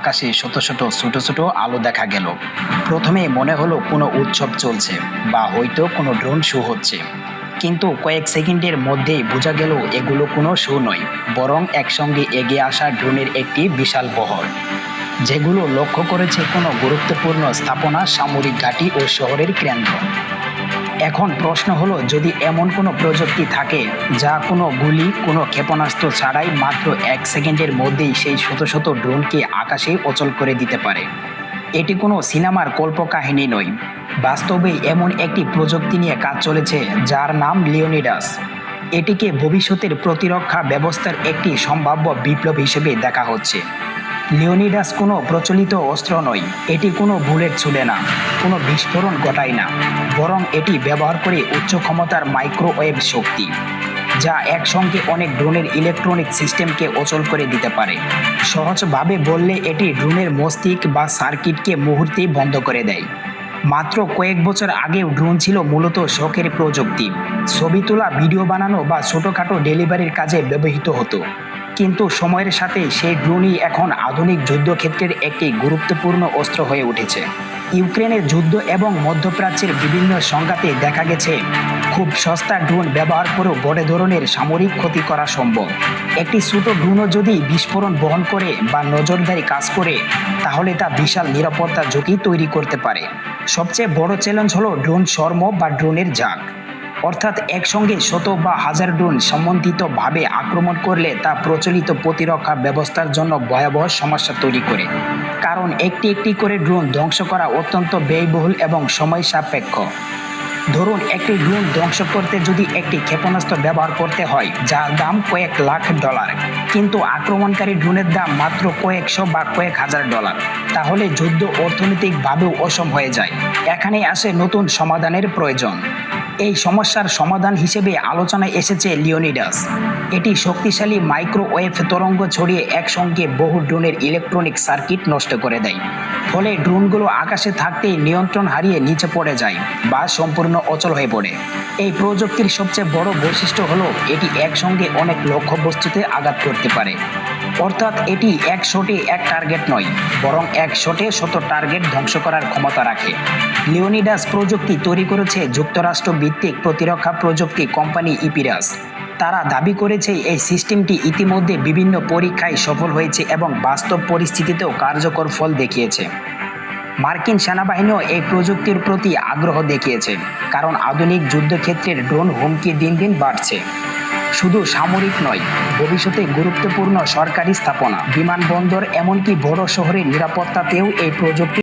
আকাশে শত শত ছোট ছোট আলো দেখা গেল। প্রথমে মনে হলো কোনো উৎসব চলছে বা হয়তো কোনো ড্রোন শো হচ্ছে, কিন্তু কয়েক সেকেন্ডের মধ্যেই বোঝা গেল এগুলো কোনো শো নয়, বরং একসঙ্গে এগিয়ে আসা ড্রোনের একটি বিশাল বহর, যেগুলো লক্ষ্য করেছে কোনো গুরুত্বপূর্ণ স্থাপনা, সামরিক ঘাঁটি ও শহরের কেন্দ্র। এখন প্রশ্ন হলো, যদি এমন কোনো প্রযুক্তি থাকে যা কোনো গুলি, কোনো ক্ষেপণাস্ত্র ছাড়াই মাত্র 1 সেকেন্ডের মধ্যেই সেই শত শত ড্রোনকে আকাশে অচল করে দিতে পারে। এটি কোনো সিনেমার কল্পকাহিনী নয়, বাস্তবেই এমন একটি প্রযুক্তি নিয়ে কাজ চলেছে যার নাম লিওনিডাস। এটিকে ভবিষ্যতের প্রতিরক্ষা ব্যবস্থার একটি সম্ভাব্য বিপ্লব হিসেবে দেখা হচ্ছে। লিওনিডাস কোনো প্রচলিত অস্ত্র নয়, এটি কোনো বুলেট ছুড়ে না, কোনো বিস্ফোরণ ঘটায় না, বরং এটি ব্যবহার করে উচ্চ ক্ষমতার মাইক্রোওয়েভ শক্তি, যা একসঙ্গে অনেক ড্রোনের ইলেকট্রনিক সিস্টেমকে অচল করে দিতে পারে। সহজভাবে বললে এটি ড্রোনের মস্তিষ্ক বা সার্কিটকে মুহূর্তেই বন্ধ করে দেয়। মাত্র কয়েক বছর আগেও ড্রোন ছিল মূলত শখের প্রযুক্তি, ছবি তোলা, ভিডিও বানানো বা ছোটোখাটো ডেলিভারির কাজে ব্যবহৃত হতো। কিন্তু সময়ের সাথে সেই ড্রোনই এখন আধুনিক যুদ্ধক্ষেত্রের একটি গুরুত্বপূর্ণ অস্ত্র হয়ে উঠেছে। ইউক্রেনের যুদ্ধ এবং মধ্যপ্রাচ্যের বিভিন্ন সংঘাতে দেখা গেছে খুব সস্তা ড্রোন ব্যবহার করেও বড় ধরনের সামরিক ক্ষতি করা সম্ভব। একটি ছোট ড্রোনও যদি বিস্ফোরণ বহন করে বা নজরদারি কাজ করে, তাহলে তা বিশাল নিরাপত্তা ঝুঁকি তৈরি করতে পারে। সবচেয়ে বড় চ্যালেঞ্জ হলো ড্রোন স্বর্ম বা ড্রোনের ঝাঁক, অর্থাৎ একসঙ্গে শত বা হাজার ড্রোন সমন্বিতভাবে আক্রমণ করলে তা প্রচলিত প্রতিরক্ষা ব্যবস্থার জন্য ভয়াবহ সমস্যা তৈরি করে। কারণ একটি একটি করে ড্রোন ধ্বংস করা অত্যন্ত ব্যয়বহুল এবং সময় সাপেক্ষ। ধরুন, একটি ড্রোন ধ্বংস করতে যদি একটি ক্ষেপণাস্ত্র ব্যবহার করতে হয় যার দাম কয়েক লাখ ডলার, কিন্তু আক্রমণকারী ড্রোনের দাম মাত্র কয়েকশো বা কয়েক হাজার ডলার, তাহলে যুদ্ধ অর্থনৈতিকভাবেও অসম হয়ে যায়। এখানেই আসে নতুন সমাধানের প্রয়োজন। এই সমস্যার সমাধান হিসেবে আলোচনায় এসেছে লিওনিডাস। এটি শক্তিশালী মাইক্রোওয়েভ তরঙ্গ ছড়িয়ে একসঙ্গে বহু ড্রোনের ইলেকট্রনিক সার্কিট নষ্ট করে দেয়। ফলে ড্রোনগুলো আকাশে থাকতেই নিয়ন্ত্রণ হারিয়ে নিচে পড়ে যায় বা সম্পূর্ণ অচল হয়ে পড়ে। এই প্রযুক্তির সবচেয়ে বড় বৈশিষ্ট্য হলো এটি একসঙ্গে অনেক লক্ষ্যবস্তুতে আঘাত করতে পারে। অর্থাৎ এটি এক শটে এক টার্গেট নয়, বরং এক শটে শত টার্গেট ধ্বংস করার ক্ষমতা রাখে। লিওনিডাস প্রযুক্তি তৈরি করেছে যুক্তরাষ্ট্র ভিত্তিক প্রতিরক্ষা প্রযুক্তি কোম্পানি ইপিরাস। তারা দাবি করেছে এই সিস্টেমটি ইতিমধ্যে বিভিন্ন পরীক্ষায় সফল হয়েছে এবং বাস্তব পরিস্থিতিতেও কার্যকর ফল দেখিয়েছে। মার্কিন সেনাবাহিনীও এই প্রযুক্তির প্রতি আগ্রহ দেখিয়েছে, কারণ আধুনিক যুদ্ধক্ষেত্রের ড্রোন হুমকি দিন দিন বাড়ছে। শুধু সামরিক নয়, ভবিষ্যতে গুরুত্বপূর্ণ সরকারি স্থাপনা, বিমানবন্দর, এমনকি বড় শহরের নিরাপত্তাতেও এই প্রযুক্তি